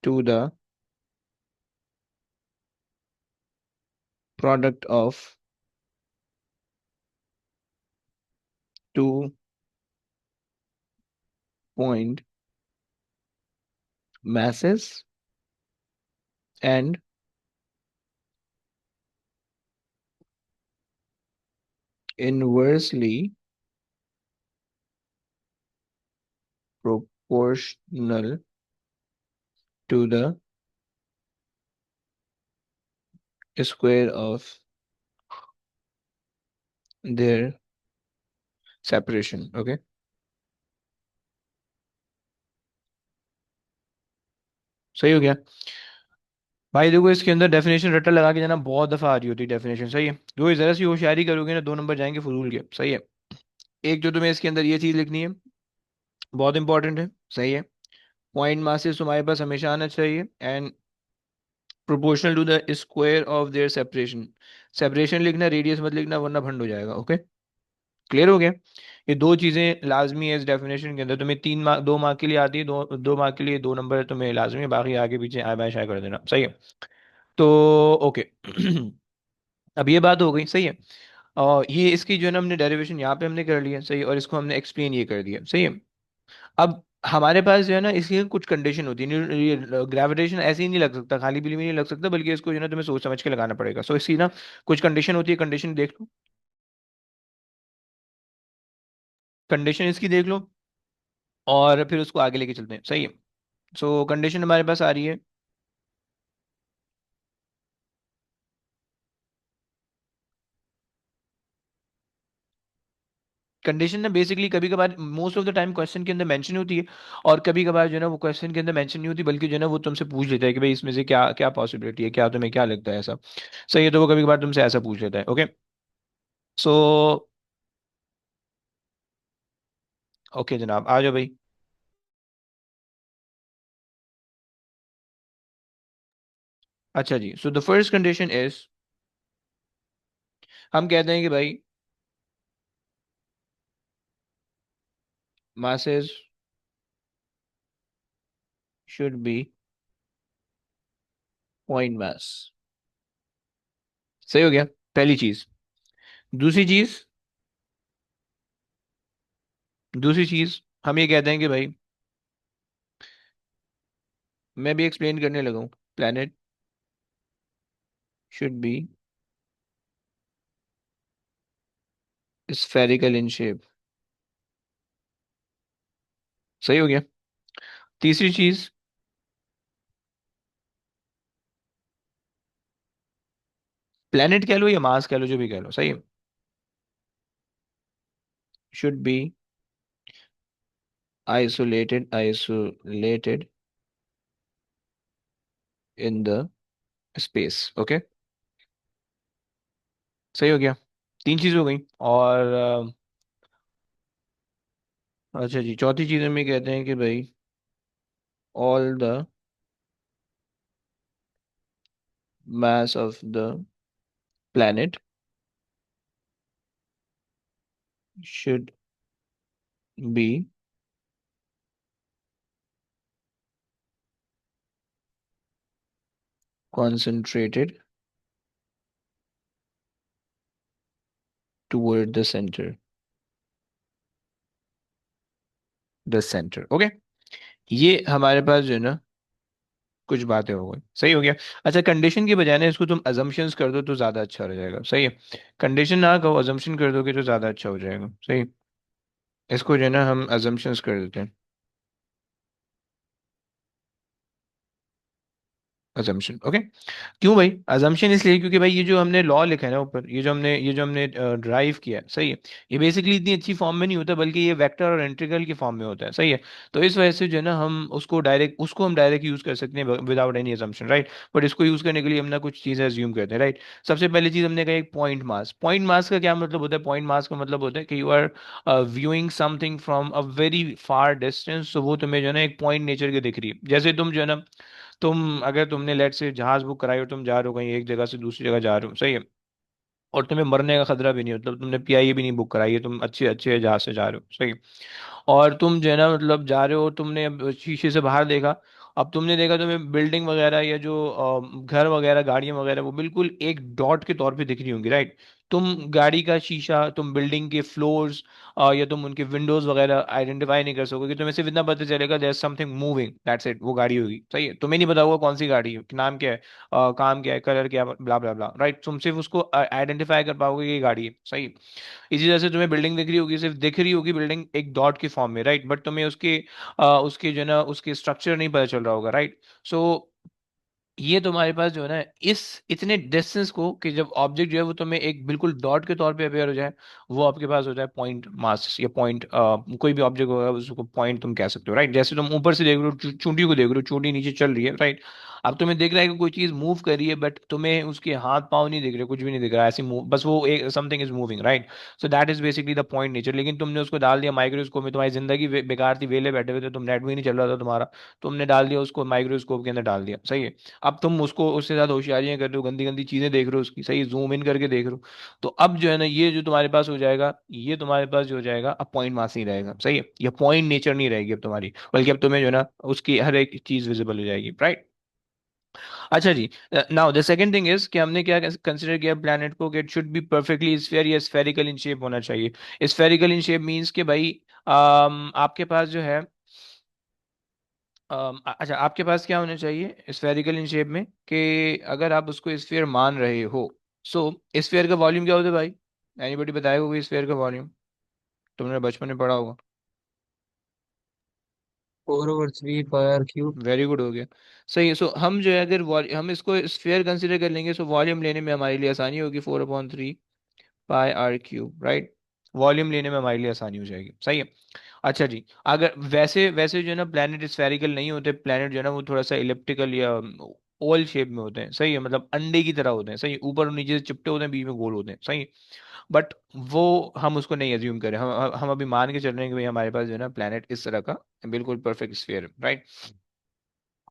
to the product of two point masses and inversely proportional to the square of their separation। Okay, सही हो गया भाई। देखो इसके अंदर डेफिनेशन रट्टा लगा के जाना बहुत दफा आ रही होती है डेफिनेशन, सही है। जो जरा सी होशियारी करोगे ना 2 नंबर जाएंगे फजूल के, सही है। एक जो तुम्हें इसके अंदर ये चीज लिखनी है, बहुत इंपॉर्टेंट है, सही है। पॉइंट मासेस तुम्हारे पास हमेशा आना चाहिए, and proportional to the square of their separation. Separation लिखना, रेडियस मत लिखना वरना भंड हो जाएगा। ओके, क्लियर हो गया? ये दो चीजें लाजमी है इस डेफिनेशन के अंदर। तुम्हें 3 मार्क, 2 मार्क के लिए आती है, 2 मार्क के लिए 2 नंबर तुम्हें लाजमी है, बाकी आगे पीछे आय बाय शाय कर देना। सही है? तो ओके अब ये बात हो गई। सही है? और ये इसकी जो है ना हमने डेरिवेशन यहाँ पे हमने कर लिया। सही है? और इसको हमने एक्सप्लेन ये कर दिया। सही है? अब हमारे पास जो है ना इसकी कुछ कंडीशन होती है। ये ग्रेविटेशन ऐसे ही नहीं लग सकता, खाली पीली में नहीं लग सकता, बल्कि इसको जो है ना तुम्हें सोच समझ के लगाना पड़ेगा। सो इसकी ना कुछ कंडीशन होती है, कंडीशन देख लो, कंडीशन इसकी देख लो और फिर उसको आगे लेके चलते हैं। सही है? सो कंडीशन हमारे पास आ रही है। कंडीशन ना बेसिकली कभी कभार most of the time question के अंदर मेंशन होती है, और कभी कभार जो है ना वो क्वेश्चन के अंदर मेंशन नहीं होती, बल्कि जो है ना वो तुमसे पूछ लेता है कि भाई इसमें से क्या क्या पॉसिबिलिटी है, क्या तुम्हें क्या लगता है ऐसा। सही है? तो वो कभी कभार तुमसे ऐसा पूछ लेता है। ओके, सो ओके जनाब, आ जाओ भाई। अच्छा जी, so the first condition is, हम कहते हैं कि भाई masses should be point mass। सही हो गया? पहली चीज। दूसरी चीज, दूसरी चीज हम ये कहते हैं कि भाई, मैं भी एक्सप्लेन करने लगा हूं, planet should be spherical in shape। सही हो गया? तीसरी चीज, planet कह लो या मास कह लो, जो भी कह लो। सही है? should be isolated in the space। Okay, सही हो गया? तीन चीज हो गई। और अच्छा जी, चौथी चीज हम ये कहते हैं कि भाई all the mass of the planet should be concentrated toward the center। Okay, ये हमारे पास जो है ना कुछ बातें हो गई। सही हो गया? अच्छा, कंडीशन की बजाय ना इसको तुम अजम्पशंस कर दो तो ज्यादा अच्छा हो जाएगा। सही है? कंडीशन ना कहो, अजम्पशन कर दोगे तो ज्यादा अच्छा हो जाएगा। सही? इसको जो है ना हम अजम्पशंस कर देते हैं। अजम्पशन। ओके, क्यों भाई अजम्पशन? इसलिए क्योंकि भाई ये जो हमने लॉ लिखा है ना ऊपर, ये जो हमने ड्राइव किया है, सही है, ये बेसिकली इतनी अच्छी फॉर्म में नहीं होता, बल्कि ये वेक्टर और इंटीग्रल की फॉर्म में होता है। सही है? तो इस वजह से जो है ना हम उसको हम डायरेक्ट यूज कर सकते हैं without any assumption, right? But इसको यूज करने के लिए हम ना कुछ चीजें अज्यूम करते हैं, राइट? सबसे पहली चीज हमने कहा एक पॉइंट मास। पॉइंट मास का क्या मतलब होता है? पॉइंट मास का मतलब होता है कि you are viewing something from a very far distance, तो वो तुम्हें जो है ना एक पॉइंट नेचर की दिख रही है। जैसे तुम जो है ना, अगर तुमने लेट से जहाज बुक कराई और तुम जा रहे हो कहीं एक जगह से दूसरी जगह जा रहे हो। सही है? और तुम्हें मरने का खतरा भी नहीं, मतलब तुमने पीआईए भी नहीं बुक कराई है, तुम अच्छे अच्छे जहाज से जा रहे हो। सही है? और तुम जो है ना मतलब जा रहे हो, तुमने अब शीशे से बाहर देखा, अब तुमने देखा तुम्हें बिल्डिंग वगैरह या जो घर वगैरह गाड़ियां वगैरह वो बिल्कुल एक डॉट के तौर पे दिख रही होंगी, राइट? तुम गाड़ी का शीशा, तुम बिल्डिंग के फ्लोर्स या तुम उनके विंडोज वगैरह आइडेंटिफाई नहीं कर सकोगे। तुम्हें सिर्फ इतना पता चलेगा there something moving, that's it, वो गाड़ी होगी। सही है? तुम्हें नहीं पता होगा कौन सी गाड़ी है, नाम क्या है, काम क्या है, कलर क्या है, ब्ला ब्ला ब्ला, राइट? तुम सिर्फ उसको आइडेंटिफाई कर पाओगे कि ये गाड़ी है। सही है? इसी तरह से तुम्हें बिल्डिंग दिख रही होगी, सिर्फ दिख रही होगी बिल्डिंग एक डॉट के फॉर्म में, राइट? बट तुम्हें उसके जो है ना उसके स्ट्रक्चर नहीं पता चल रहा होगा, राइट? सो ये तुम्हारे पास जो है ना इस इतने डिस्टेंस को, कि जब ऑब्जेक्ट जो है वो तुम्हें एक बिल्कुल डॉट के तौर पे अपेयर हो जाए, वो आपके पास होता है पॉइंट मास या पॉइंट। कोई भी ऑब्जेक्ट होगा उसको पॉइंट तुम कह सकते हो, राइट? जैसे तुम ऊपर से देख रहे हो, चूंटी को देख रहे हो, चूंटी नीचे चल रही है, राइट? अब तुम्हें दिख रहा है कि कोई चीज मूव कर रही है, बट तुम्हें उसके हाथ पाँव नहीं दिख रहे, कुछ भी नहीं दिख रहा, ऐसी मूव, बस वो एक something is moving, right? So that is basically the point nature. लेकिन तुमने उसको डाल दिया माइक्रोस्कोप में, तुम्हारी जिंदगी बेकार थी, वेले बैठे हुए थे तुम, नेट भी नहीं चल रहा था तुम्हारा, तुमने डाल दिया उसको माइक्रोस्कोप के अंदर डाल दिया, सही है। अब तुम उसको उससे ज्यादा होशियारियां कर रहे हो, गंदी गंदी चीजें देख रहे हो उसकी, सही, जूम इन करके देख रहे हो। तो अब जो है ना, ये जो तुम्हारे पास हो जाएगा, ये तुम्हारे पास जो हो जाएगा, अब पॉइंट मास नहीं रहेगा, सही है, ये पॉइंट नेचर नहीं रहेगी अब तुम्हारी, बल्कि अब तुम्हें जो है ना उसकी हर एक चीज विजिबल हो जाएगी, राइट? अच्छा जी। Now the second thing is कि हमने क्या कंसिडर किया प्लैनेट को, कि it should be perfectly sphere या स्फेरिकल इन शेप होना चाहिए। स्फेरिकल इन शेप मींस कि भाई आपके पास जो है अच्छा, आपके पास क्या होना चाहिए स्फेरिकल इन शेप में, कि अगर आप उसको स्फीयर मान रहे हो, सो स्फीयर का वॉल्यूम क्या होता है भाई? एनीबॉडी बताएगा कोई स्फीयर का वॉल्यूम? तुमने बचपन में पढ़ा होगा। 4/3 πr³ वेरी गुड, हो गया, सही है। सो हम जो है अगर हम इसको स्फीयर कंसीडर कर लेंगे, सो वॉल्यूम लेने में हमारे लिए आसानी होगी, 4/3 πr³, राइट? वॉल्यूम लेने में हमारे लिए आसानी हो जाएगी, सही है। अच्छा जी। अगर वैसे वैसे जो है ना प्लैनेट स्फेरिकल नहीं होते, प्लैनेट जो है ना वो थोड़ा सा इलिप्टिकल या ओवल शेप में होते हैं, सही है, मतलब अंडे की तरह होते हैं, सही है, ऊपर और नीचे से चिपटे होते हैं, बीच में गोल होते हैं, सही है। बट वो हम उसको नहीं एज्यूम करें, हम अभी मान के चल रहे हैं कि भाई हमारे पास जो है ना प्लैनेट इस तरह का बिल्कुल परफेक्ट स्फीयर है, राइट?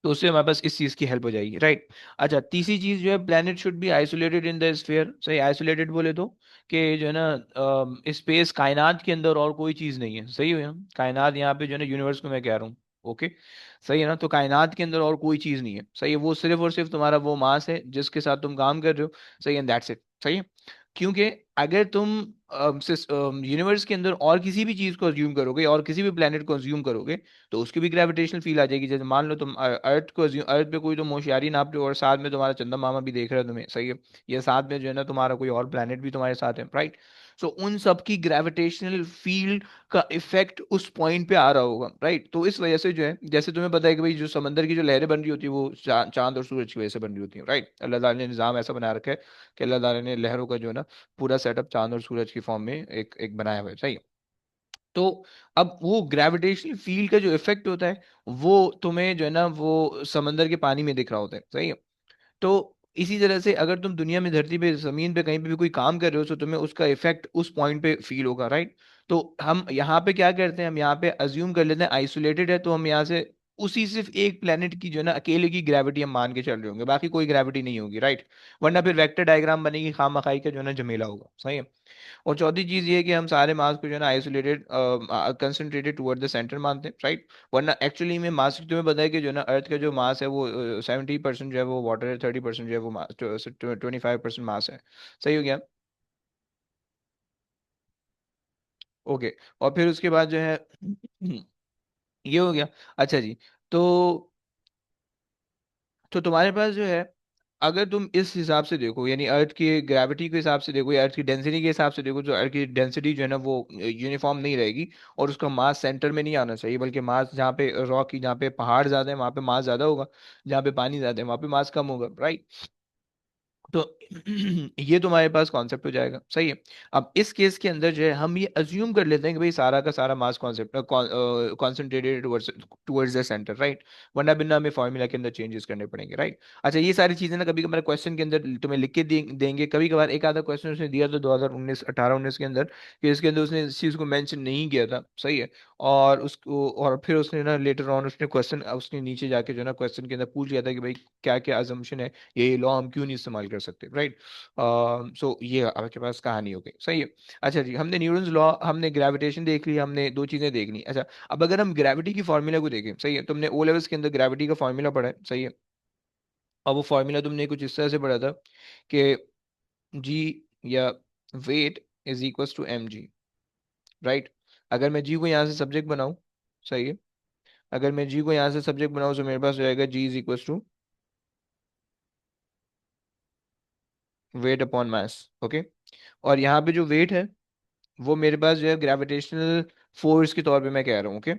तो उससे हमारे पास इस चीज की हेल्प हो जाएगी, राइट? अच्छा, तीसरी चीज जो है, planet should be isolated in the sphere, सही, आइसोलेटेड बोले तो कि जो है ना स्पेस, कायनात के अंदर और कोई चीज नहीं है, सही है, कायनात यहाँ पे जो है ना यूनिवर्स को मैं कह रहा हूँ, ओके, सही है ना? तो कायनात के अंदर और कोई चीज नहीं है, सही है, वो सिर्फ और सिर्फ तुम्हारा वो मास है जिसके साथ तुम काम कर रहे हो, सही है, दैट्स इट, सही है। क्योंकि अगर तुम यूनिवर्स के अंदर और किसी भी चीज को अज्यूम करोगे और किसी भी प्लेनेट को अज्यूम करोगे, तो उसकी भी ग्रेविटेशनल फील आ जाएगी। जैसे मान लो तुम अर्थ को अर्थ पे कोई तो होशियारी नाप रहे हो, और साथ में तुम्हारा चंदा मामा भी देख रहा है तुम्हें, सही है, या साथ में जो है ना तुम्हारा कोई और प्लेनेट भी तुम्हारे साथ है, राइट? सो उन सब की ग्रेविटेशनल फील्ड का इफेक्ट उस पॉइंट पे आ रहा होगा, राइट? तो इस वजह से जो है, जैसे तुम्हें पता है कि भाई जो समंदर की जो लहरें बन रही होती है वो चांद और सूरज की वजह से बन रही होती है, राइट? अल्लाह ताला ने निज़ाम ऐसा बना रखा है कि अल्लाह ताला ने लहरों का जो है ना पूरा सेटअप चांद और सूरज की फॉर्म में एक एक बनाया हुआ है, सही है। तो अब वो ग्रेविटेशनल फील्ड का जो इफेक्ट होता है, वो तुम्हें जो है ना वो समंदर के पानी में दिख रहा होता है, सही है। तो इसी तरह से अगर तुम दुनिया में, धरती पे, जमीन पे, कहीं पे भी कोई काम कर रहे हो, तो तुम्हें उसका इफेक्ट उस पॉइंट पे फील होगा, राइट? तो हम यहाँ पे क्या करते हैं, हम यहाँ पे अज्यूम कर लेते हैं आइसोलेटेड है, तो हम यहाँ से उसी सिर्फ एक प्लेनेट की जो है ना अकेले की ग्रेविटी हम मान के चल रहे होंगे, बाकी कोई ग्रेविटी नहीं होगी, राइट? वरना फिर वेक्टर डायग्राम बनेगी, खाम मखाई का जो है ना झमेला होगा, सही है। और चौथी चीज ये है कि हम सारे मास को जो है ना isolated, concentrated toward the centre मानते हैं, राइट? वरना एक्चुअली में मास, तुम्हें पता है कि जो है ना अर्थ का जो मास है वो 70% जो है वो वाटर है, 30% जो है वो 25% मास है, सही हो गया, ओके। और फिर उसके बाद जो है ये हो गया। अच्छा जी। तो तुम्हारे पास जो है, अगर तुम इस हिसाब से देखो, यानी अर्थ की ग्रेविटी के हिसाब से देखो या अर्थ की डेंसिटी के हिसाब से देखो, तो अर्थ की डेंसिटी जो है ना वो यूनिफॉर्म नहीं रहेगी, और उसका मास सेंटर में नहीं आना चाहिए, बल्कि मास जहाँ पे रॉक की, जहाँ पे पहाड़ ज्यादा है वहाँ पे मास ज्यादा होगा, जहाँ पे पानी ज्यादा है वहाँ पे मास कम होगा, राइट? तो ये तुम्हारे पास कॉन्सेप्ट हो जाएगा, सही है। अब इस केस के अंदर जो है हम ये अज्यूम कर लेते हैं कि भाई सारा का सारा mass concept concentrated towards the centre, right? वरना बिना हमें फॉर्मूला के अंदर चेंजेस करने पड़ेंगे, राइट? अच्छा, ये सारी चीजें ना कभी कभार क्वेश्चन के अंदर तुम्हें लिख के देंगे, कभी कभार एक आधा क्वेश्चन उसने दिया था 2019 18 19 के अंदर, कि इसके अंदर उसने इस चीज को मेंशन नहीं किया था, सही है। और उसको, और फिर उसने ना लेटर ऑन उसने क्वेश्चन, उसने नीचे जाके जो है ना क्वेश्चन के अंदर पूछ लिया था कि भाई क्या क्या अजम्पशन है, ये लॉ हम क्यों नहीं इस्तेमाल कर सकते, राइट? सो ये आपके पास कहानी हो गई, सही है। अच्छा जी, हमने न्यूटन्स लॉ, हमने ग्रेविटेशन देख ली, हमने दो चीजें देख ली। अच्छा, अब अगर हम ग्रेविटी की फॉर्मूला को देखें, सही है, तुमने ओ लेवल्स के अंदर ग्रेविटी का फॉर्मूला पढ़ा है, सही है। अब वो फॉर्मूला तुमने कुछ इस तरह से पढ़ा था कि जी, या weight is equal to M G, right? अगर मैं जी को यहाँ से सब्जेक्ट बनाऊं, सही है, अगर मैं जी को यहाँ से सब्जेक्ट बनाऊं, तो मेरे पास हो जाएगा g is equal to weight upon mass, okay. और यहाँ पे जो वेट है वो मेरे पास जो है ग्रेविटेशनल फोर्स के तौर पे मैं कह रहा हूँ, ओके।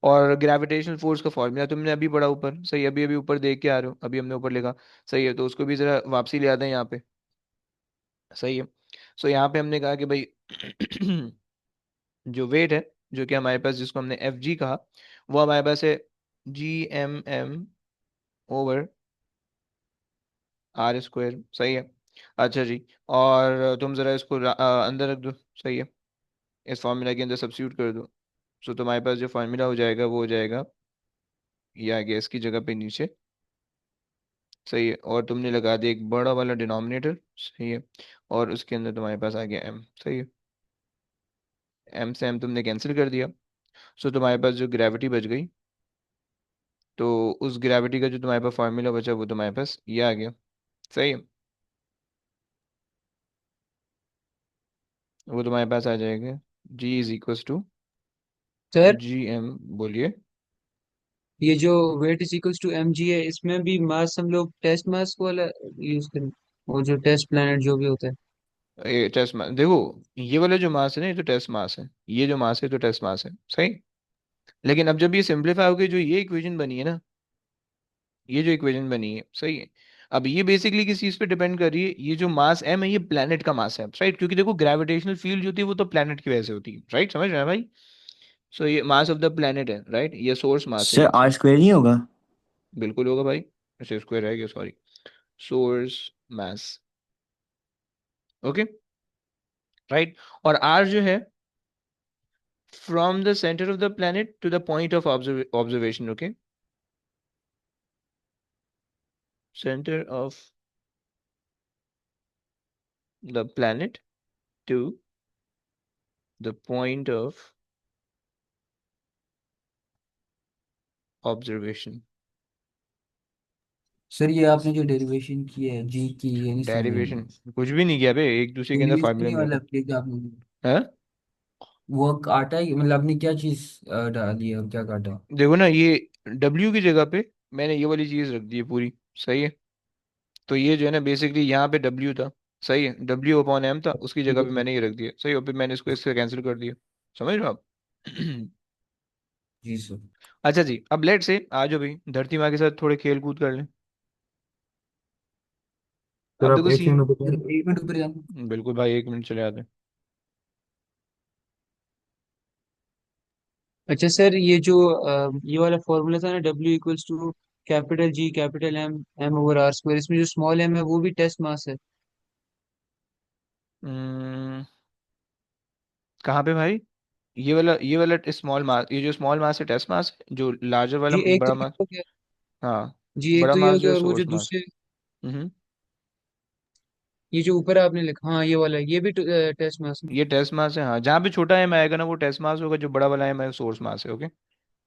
और ग्रेविटेशनल फोर्स का फॉर्मूला तुमने अभी पढ़ा ऊपर, सही, अभी अभी ऊपर देख के आ रहे हो, अभी हमने ऊपर लिखा, सही है, तो उसको भी जरा वापसी ले आते हैं यहाँ पे, सही है। सो यहाँ पे हमने कहा कि भाई जो वेट है, जो कि हमारे पास, जिसको हमने एफ जी कहा, वो हमारे पास है G M M over R square, सही है। अच्छा जी, और तुम ज़रा इसको अंदर रख दो, सही है, इस फार्मूला के अंदर सब्स्टिट्यूट कर दो। सो तुम्हारे पास जो फार्मूला हो जाएगा वो हो जाएगा, ये आ गया इसकी जगह पे नीचे, सही है, और तुमने लगा दिया एक बड़ा वाला डिनोमिनेटर, सही है, और उसके अंदर तुम्हारे पास आ गया एम, सही है, एम से एम तुमने कैंसिल कर दिया। सो तुम्हारे पास जो ग्रेविटी बच गई, तो उस ग्रेविटी का जो तुम्हारे पास फार्मूला बचा वो तुम्हारे पास ये आ गया, सही है, वो तुम्हारे पास आ जाएगा, g is equals to sir G M, बोलिए। ये जो weight is equals to M g है, इसमें भी मास हम लोग टेस्ट मास को वाला यूज करें, वो जो टेस्ट प्लैनेट जो भी होता है। ये टेस्ट मास देखो, ये वाला जो मास है ना ये तो टेस्ट मास है, ये जो मास है तो टेस्ट मास है, सही। लेकिन अब जब ये सिंपलीफाई होकर जो ये इक्वेशन बनी है ना, ये जो इक्वेशन बनी है, सही है, अब ये बेसिकली किस चीज पे डिपेंड कर रही है, ये जो मास एम है ये प्लेनेट का मास है, राइट, क्योंकि देखो ग्रेविटेशनल फील्ड जो होती है वो तो प्लेनेट की वजह से होती है, राइट, समझ रहे हैं भाई। सो ये मास ऑफ द प्लेनेट है, राइट, ये सोर्स मास है सर आर स्क्वायर नहीं होगा? बिल्कुल होगा भाई, ऐसे स्क्वायर है क्या, sorry, source mass, okay, right. और आर जो है from the centre of the planet to the point of observation, okay, center of the planet to the point of observation। Sir ये आपने जो डेरिवेशन की है जी की, ये नहीं समझ आई। डेरिवेशन कुछ भी नहीं किया बे, एक दूसरे के अंदर डेरिवेशन फार्मूले नहीं में रखो। वाला किया क्या आपने? है, वो आटा ही मतलब आपने क्या चीज डाली है और क्या काटा? देखो ना, ये W की जगह पे मैंने ये वाली चीज रख दी है पूरी, सही है, तो ये जो है ना बेसिकली यहाँ पे W था, सही है, W अपॉन M था, उसकी ठीक जगह है पे सर। मैंने ये रख दिया, सही, और फिर मैंने इसको इससे कैंसिल कर दिया, समझ रहे हो आप। जी सर। अच्छा जी, अब लेट से आ जाओ भाई धरती माँ के साथ थोड़े खेल कूद कर लें। सर अब आप देखो एक सीन, सेकंड रुको सर सर। 1 मिनट ऊपर जाना। बिल्कुल भाई, 1 मिनट चले आते हैं। अच्छा सर, ये जो ये वाला फॉर्मूला था ना, W equals to capital G capital M M over R square, इसमें जो स्मॉल एम है वो भी टेस्ट मास है। हम्म, कहाँ पे भाई, ये वाला स्मॉल मास, ये जो स्मॉल मास है टेस्ट मास, जो लार्जर वाला जी एक तो बड़ा ये मास, हो गया। हाँ, जी एक बड़ा तो ये मास हो जो गया, है और वो जो सोर्स मास। दूसरे, हम्म, ये जो ऊपर आपने लिखा, हाँ ये वाला, ये भी टेस्ट मास है। ये टेस्ट मास है, हाँ, जहाँ पे छोटा एम आएगा ना वो टेस्ट मास होगा, जो बड़ा वाला एम है सोर्स मास है, ओके।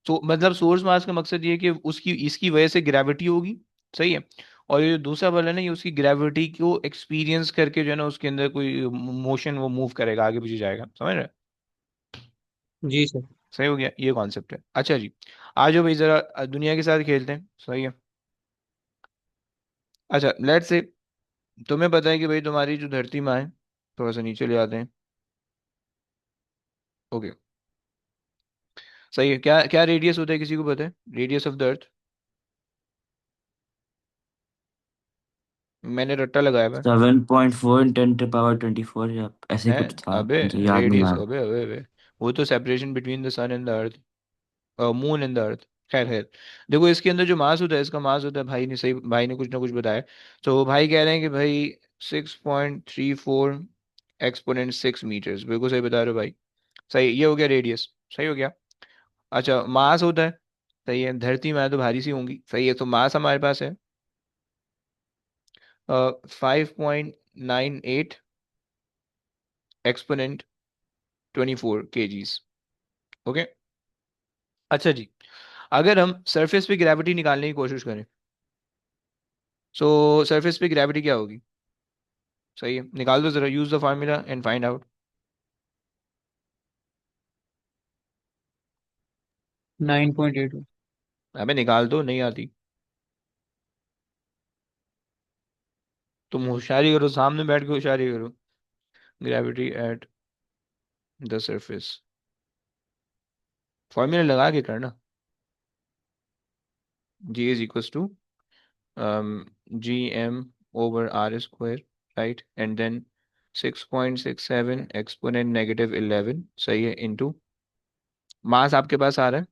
तो मतलब सोर्स मास का मकसद ये है कि उसकी इसकी वजह से ग्रेविटी होगी, सही है, और ये जो दूसरा वाला है ना ये उसकी ग्रेविटी को एक्सपीरियंस करके जो है ना उसके अंदर कोई मोशन वो मूव करेगा, आगे पीछे जाएगा, समझ रहे हैं? जी सर। सही हो गया, ये कॉन्सेप्ट है। अच्छा जी, आ जाओ भाई जरा दुनिया के साथ खेलते हैं, सही है। अच्छा लेट्स से तुम्हें पता है कि भाई तुम्हारी जो धरती माँ है, थोड़ा सा नीचे ले आते हैं, ओके, सही है, क्या क्या रेडियस होता है, किसी को पता है रेडियस ऑफ द अर्थ? मैंने रट्टा लगाया हुआ 7.4 10 to the power 24, या ऐसे है। ही कुछ था, अबे मुझे याद नहीं रेडियस, आ अबे वो तो separation between the sun and the earth, moon and the earth, खैर खैर। देखो इसके अंदर जो मास होता है, इसका मास होता है, भाई ने सही, भाई ने कुछ ना कुछ बताया, तो भाई कह रहे हैं कि भाई 6.34 एक्सपोनेंट 6 मीटर्स, बिल्कुल सही बता रहे हो भाई, सही, ये हो गया रेडियस, सही हो गया। अच्छा मास होता है, सही है, धरती में है तो भारी सी होंगी, सही है, तो मास हमारे पास है 5.98 एक्सपोनेंट 24 kgs, ओके। अच्छा जी, अगर हम सरफेस पे ग्रेविटी निकालने की कोशिश करें, सो सरफेस पे ग्रेविटी क्या होगी, सही है, निकाल दो जरा, use the formula and find out. 9.8। अबे निकाल दो, नहीं आती, तुम होशियारी करो, सामने बैठ के होशियारी करो। Gravity at the surface, formula लगा के करना, g is equals to G M over R square, right, and then 6.67 exponent -11, सही है, इंटू मास आपके पास आ रहा है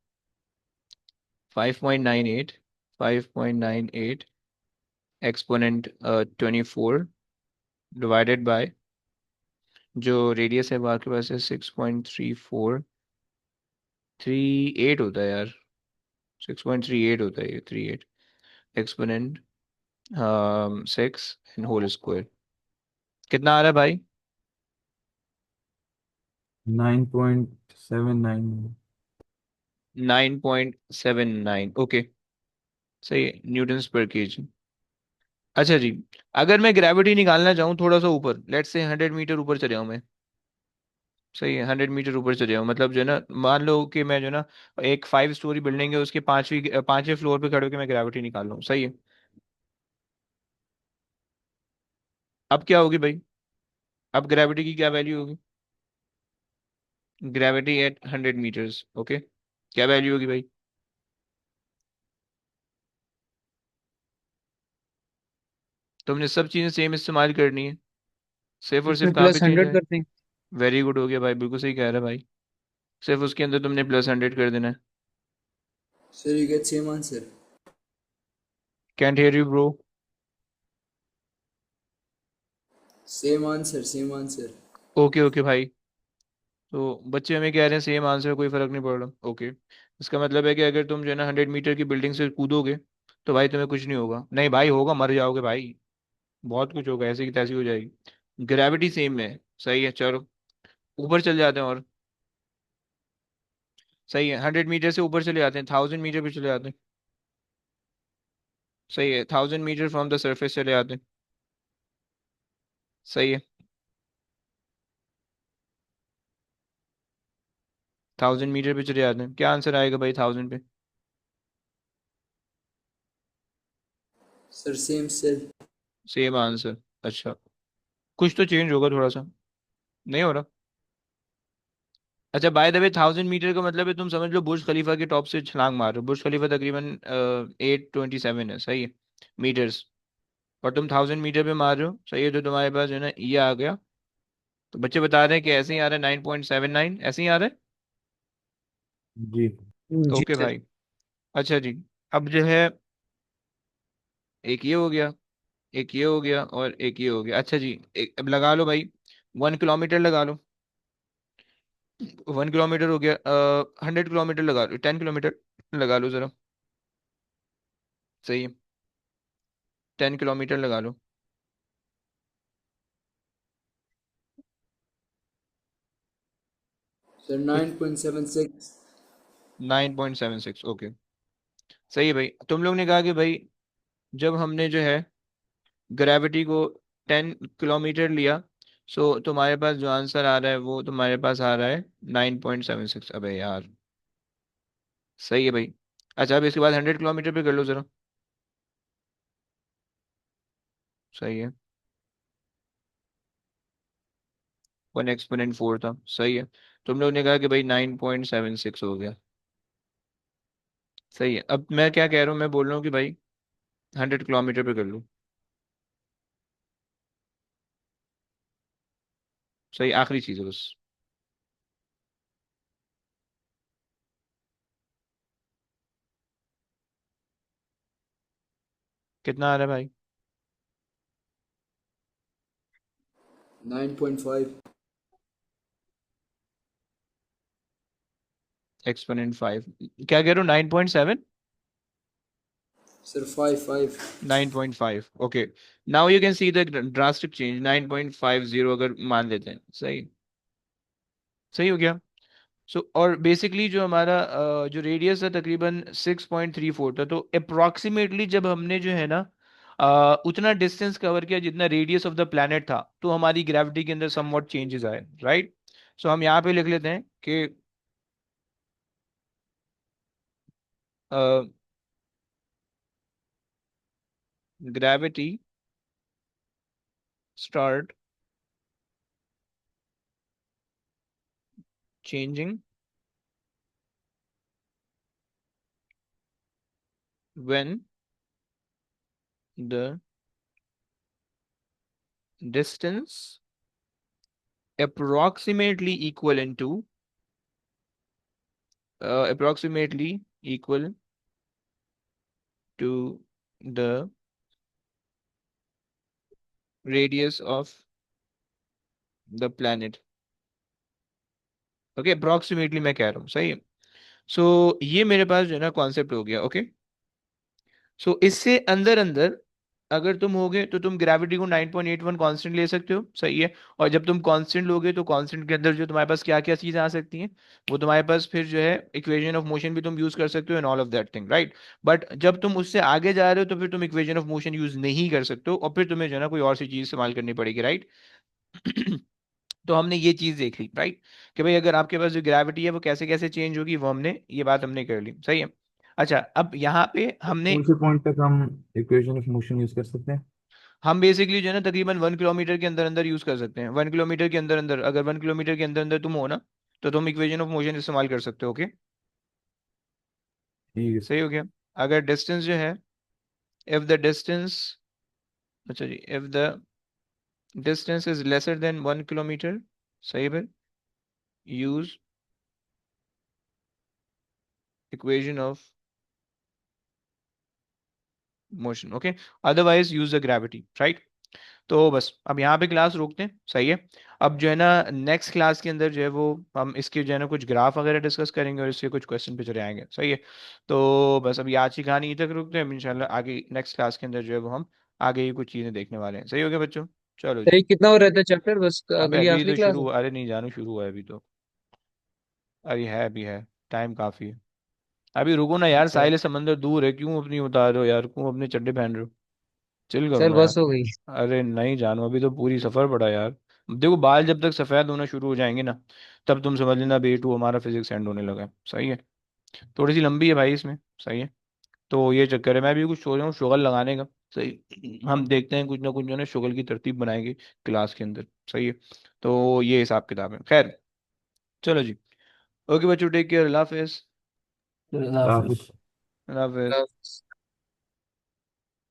5.98, 5.98 एक्सपोनेंट 24 डिवाइडेड बाय जो रेडियस है वो आपके पास है 6.3438 होता है यार, 6.38 होता है ये, 38 एक्सपोनेंट 6 एंड होल स्क्वायर। कितना आ रहा है भाई? 9.79। 9.79, ओके, सही है, न्यूटन्स पर केजी। अच्छा जी, अगर मैं ग्रेविटी निकालना चाहूँ थोड़ा सा ऊपर, लेट्स से 100 मीटर ऊपर चले जाऊँ मैं, सही है, 100 मीटर ऊपर चले जाऊँ, मतलब जो है ना, मान लो कि मैं जो है ना एक 5 स्टोरी बिल्डिंग है, उसके पांचवी फ्लोर पे खड़े होकर मैं ग्रेविटी निकाल रहा हूँ, सही है। अब क्या होगी भाई? अब ग्रेविटी की क्या वैल्यू होगी? ग्रेविटी एट 100 मीटर्स, ओके, क्या वैल्यू होगी भाई? तुमने सब चीजें सेम इस्तेमाल करनी है, सिर्फ और इसमें सिर्फ कहाँ पे प्लस चेंज 100 है? करते हैं। वेरी गुड हो गया भाई, बिल्कुल सही कह रहा है भाई, सिर्फ उसके अंदर तुमने +100 कर देना है। So you get same answer. Can't hear you bro. Same answer, same answer. Okay okay भाई, तो बच्चे हमें कह रहे हैं सेम आंसर, कोई फर्क नहीं पड़ रहा, ओके। इसका मतलब है कि अगर तुम जो है ना 100 मीटर की बिल्डिंग से कूदोगे तो भाई तुम्हें कुछ नहीं होगा, नहीं भाई होगा, मर जाओगे भाई, बहुत कुछ होगा, ऐसी की तैसी हो जाएगी। ग्रेविटी सेम है, सही है, चलो ऊपर चल जाते हैं, और सही है, 100 मीटर से ऊपर चले जाते हैं, 1000 मीटर पे चले जाते हैं, सही है, 1000 मीटर फ्रॉम द सरफेस चले जाते हैं, सही है, 1000 मीटर पे चले जाते हैं, क्या आंसर आएगा भाई 1000 पे? Sir, same still. Same answer, अच्छा, कुछ तो चेंज होगा थोड़ा सा, नहीं हो रहा। अच्छा, बाय द वे 1000 मीटर का मतलब है, तुम समझ लो बुर्ज खलीफा के टॉप से छलांग मार रहे हो, बुर्ज खलीफा तकरीबन 827 है, सही है, मीटर्स, और तुम 1000 मीटर पे मार रहे हो, सही है, तो तुम्हारे पास जो है ना ये आ गया। तो बच्चे बता रहे हैं कि ऐसे ही आ रहा है, 9.79 ऐसे ही आ रहा है, जी। जी ओके सर। भाई। अच्छा जी, अब जो है एक ये हो गया, एक ये हो गया, और एक ये हो गया, अच्छा जी, एक अब लगा लो भाई, 1 किलोमीटर लगा लो, 1 किलोमीटर हो गया, 100 किलोमीटर लगा लो, 10 किलोमीटर लगा लो जरा, सही है, 10 किलोमीटर लगा लो, Sir, 9.76. 9.76, ओके, सही है भाई। तुम लोग ने कहा कि भाई जब हमने जो है ग्रेविटी को 10 किलोमीटर लिया, सो तुम्हारे पास जो आंसर आ रहा है वो तुम्हारे पास आ रहा है 9.76, अबे यार, सही है भाई। अच्छा, अब इसके बाद 100 किलोमीटर पे कर लो जरा, सही है, 1 एक्सपोनेंट 4 था, सही है, तुम लोग ने कहा कि भाई 9.76 हो गया, सही है। अब मैं क्या कह रहा हूँ, मैं बोल रहा हूँ कि भाई 100 किलोमीटर पे कर लो, सही, आखिरी चीज़ है बस। कितना आ रहा है भाई? 9.5. एक्सपोनेंट 5, क्या कह रहे हो, 9.7? Sir, 5. 9.5, okay, now you can see the drastic change, 9.50 अगर मान लेते हैं, सही, सही हो गया। सो और बेसिकली जो हमारा जो रेडियस है तकरीबन 6.34 था, तो अप्रोक्सीमेटली जब हमने जो है ना उतना डिस्टेंस कवर किया जितना रेडियस ऑफ द प्लैनेट था, तो हमारी ग्रेविटी के अंदर समवॉट चेंजेस आए, राइट। सो हम यहाँ पे लिख लेते हैं कि gravity start changing when the distance approximately equal to the radius of the planet. Okay, approximately मैं कह रहा हूँ, सही है। सो ये मेरे पास जो है ना कॉन्सेप्ट हो गया। ओके, सो इससे अंदर अंदर अगर तुम होगे तो तुम ग्रेविटी को 9.81 कांस्टेंट ले सकते हो, सही है। और जब तुम कांस्टेंट लोगे तो कांस्टेंट के अंदर जो तुम्हारे पास क्या क्या चीजें आ सकती हैं, वो तुम्हारे पास फिर जो है इक्वेशन ऑफ मोशन भी तुम यूज कर सकते हो and all of that thing, right. But जब तुम उससे आगे जा रहे हो तो फिर तुम इक्वेशन ऑफ मोशन यूज नहीं कर सकते हो, और फिर तुम्हें जो है ना कोई और सी चीज इस्तेमाल करनी पड़ेगी, राइट। तो हमने ये चीज देख ली, राइट, कि भाई अगर आपके पास जो ग्रेविटी है वो कैसे कैसे चेंज होगी, वो हमने ये बात हमने कर ली, सही है। अच्छा, अब यहाँ पे हमने कौन से पॉइंट तक हम इक्वेशन ऑफ मोशन यूज कर सकते हैं? हम बेसिकली जो है ना तकरीबन 1 किलोमीटर के अंदर अंदर यूज कर सकते हैं। 1 किलोमीटर के अंदर अंदर, अगर 1 किलोमीटर के अंदर अंदर तुम हो ना, तो तुम इक्वेशन ऑफ मोशन इस्तेमाल कर सकते हो। ओके, ठीक है। सही हो गया। अगर डिस्टेंस जो है, इफ द डिस्टेंस, अच्छा जी, if the distance is lesser than 1 kilometre, सही है, use equation of motion. Okay, otherwise use the gravity, right. तो बस अब यहाँ पे क्लास रोकते हैं, सही है। अब जो है ना नेक्स्ट क्लास के अंदर जो है वो हम इसके जो है ना कुछ ग्राफ वगैरह डिस्कस करेंगे और इसके कुछ क्वेश्चन पे चले आएंगे, सही है। तो बस अभी आज की कहानी यहीं तक रोकते हैं, इंशाल्लाह आगे नेक्स्ट क्लास के अंदर जो है वो हम आगे ही कुछ चीज़ें देखने वाले हैं, सही हो गया बच्चों। चलो जी। सही, कितना हो रहता है चैप्टर? बस अबे अगली अभी आखिरी तो क्लास शुरू, है? अरे नहीं जानू, शुरू हुआ है अभी तो। अभी है, टाइम काफ़ी है। अभी रुको ना यार, अच्छा, साहिल समंदर दूर है, क्यों अपनी बता रहे हो यार, क्यों अपने चड्डे पहन रहे हो। चिल करो सर ना यार। बस हो गई। अरे नहीं जानू, अभी तो पूरी सफर पड़ा यार। देखो बाल जब तक सफेद होना शुरू हो जाएंगे ना, तब तुम समझ लेना B2 हमारा फिजिक्स एंड होने लगा है, सही है। थोड़ी सी लंबी है भाई इसमें, सही है। तो ये चक्कर है, मैं भी कुछ सोच रहा हूँ शुगल लगाने का, सही। हम देखते हैं कुछ ना कुछ जो है ना शुगल की तरतीब बनाएंगे क्लास के अंदर, सही है। तो ये हिसाब किताब है, खैर। चलो जी, ओके बच्चों, टेक केयर, अल्लाह हाफिज। अल्लाह हाफिज। काफी अल्लाह हाफिज।